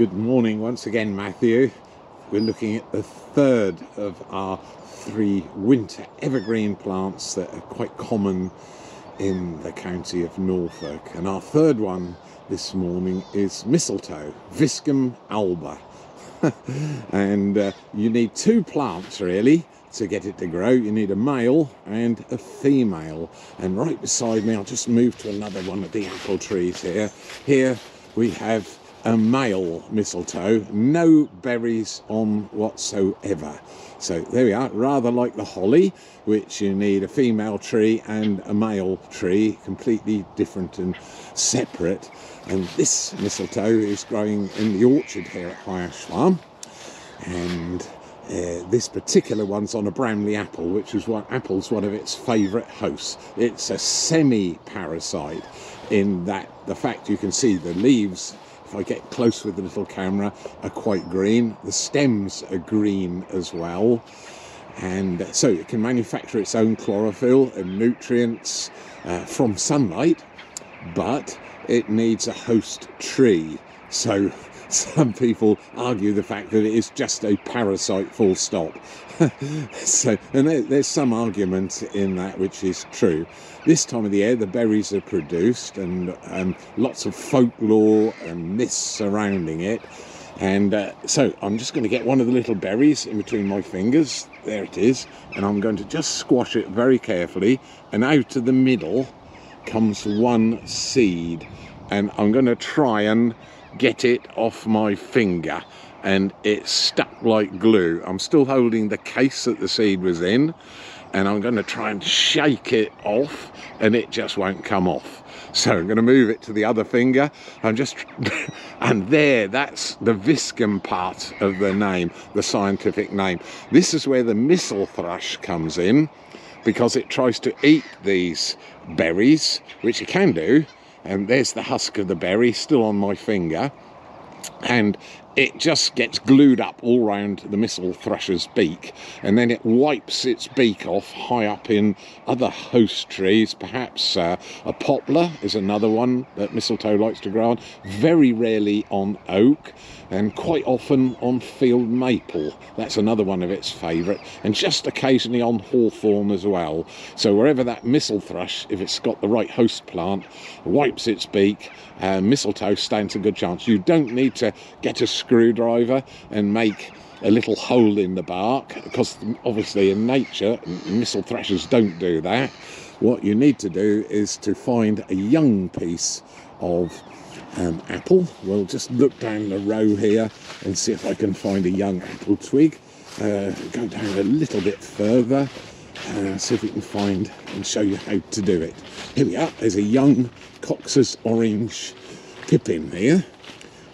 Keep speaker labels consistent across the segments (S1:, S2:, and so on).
S1: Good morning once again, Matthew. We're looking at the third of our 3 winter evergreen plants that are quite common in the county of Norfolk. And our third one this morning is mistletoe, Viscum alba. And you need 2 plants really to get it to grow. You need a male and a female. And right beside me, I'll just move to another one of the apple trees here. Here we have a male mistletoe, no berries on whatsoever. So there we are, rather like the holly, which you need a female tree and a male tree, completely different and separate. And this mistletoe is growing in the orchard here at High Ash Farm. And this particular one's on a Bramley apple, which is apple's one of its favourite hosts. It's a semi-parasite in that the fact you can see the leaves, if I get close with the little camera, are quite green. The stems are green as well. And so it can manufacture its own chlorophyll and nutrients from sunlight, but it needs a host tree. So some people argue the fact that it is just a parasite, full stop. And there's some argument in that which is true. This time of the year, the berries are produced, and lots of folklore and myths surrounding it. And so I'm just going to get one of the little berries in between my fingers. There it is. And I'm going to just squash it very carefully. And out of the middle comes one seed. And I'm going to try and get it off my finger. And it's stuck like glue. I'm still holding the case that the seed was in, and I'm going to try and shake it off, and it just won't come off. So I'm going to move it to the other finger. And there, that's the Viscum part of the name, the scientific name. This is where the missel thrush comes in, because it tries to eat these berries, which it can do. And there's the husk of the berry still on my finger. And it just gets glued up all round the missel thrush's beak, and then it wipes its beak off high up in other host trees. Perhaps a poplar is another one that mistletoe likes to grow on, very rarely on oak, and quite often on field maple. That's another one of its favourite, and just occasionally on hawthorn as well. So wherever that missel thrush, if it's got the right host plant, wipes its beak, mistletoe stands a good chance. You don't need to get a screwdriver and make a little hole in the bark, because obviously in nature missel thrushes don't do that. What you need to do is to find a young piece of apple. We'll just look down the row here and see if I can find a young apple twig. Go down a little bit further, see if we can find and show you how to do it. Here we are. There's a young Cox's orange pippin here.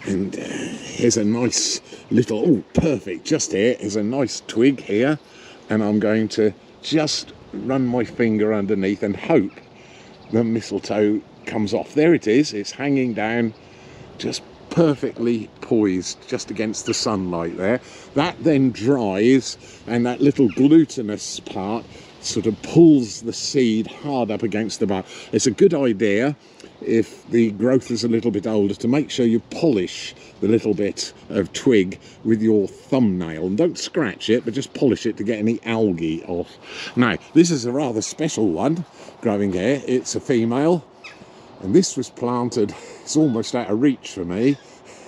S1: And here's a nice little, oh, perfect, just here is a nice twig here. And I'm going to just run my finger underneath and hope the mistletoe comes off. There it is, it's hanging down, just perfectly poised, just against the sunlight there. That then dries, and that little glutinous part sort of pulls the seed hard up against the bark. It's a good idea, if the growth is a little bit older, to make sure you polish the little bit of twig with your thumbnail. And don't scratch it, but just polish it to get any algae off. Now, this is a rather special one growing here. It's a female, and this was planted, it's almost out of reach for me.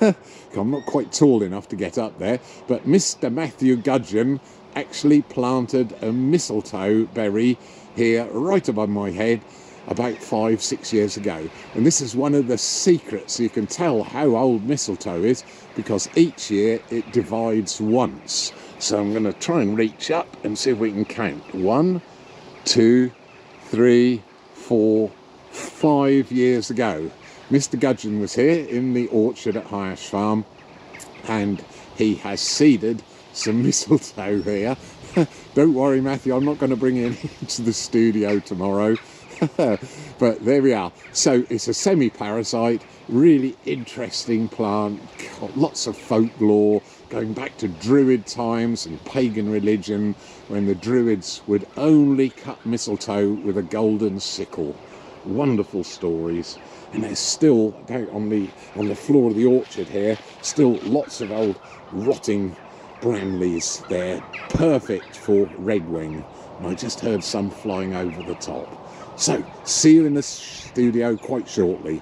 S1: I'm not quite tall enough to get up there, but Mr. Matthew Gudgeon actually planted a mistletoe berry here right above my head about 5-6 years ago. And this is one of the secrets. You can tell how old mistletoe is because each year it divides once. So I'm going to try and reach up and see if we can count. 1, 2, 3, 4, 5 years ago. Mr. Gudgeon was here in the orchard at High Ash Farm, and he has seeded some mistletoe here. Don't worry, Matthew, I'm not going to bring it into the studio tomorrow. But there we are. So it's a semi-parasite, really interesting plant, got lots of folklore going back to Druid times and pagan religion, when the Druids would only cut mistletoe with a golden sickle. Wonderful stories. and there's still, on the floor of the orchard here, still lots of old rotting bramleys there, perfect for redwing. And I just heard some flying over the top. So, see you in the studio quite shortly.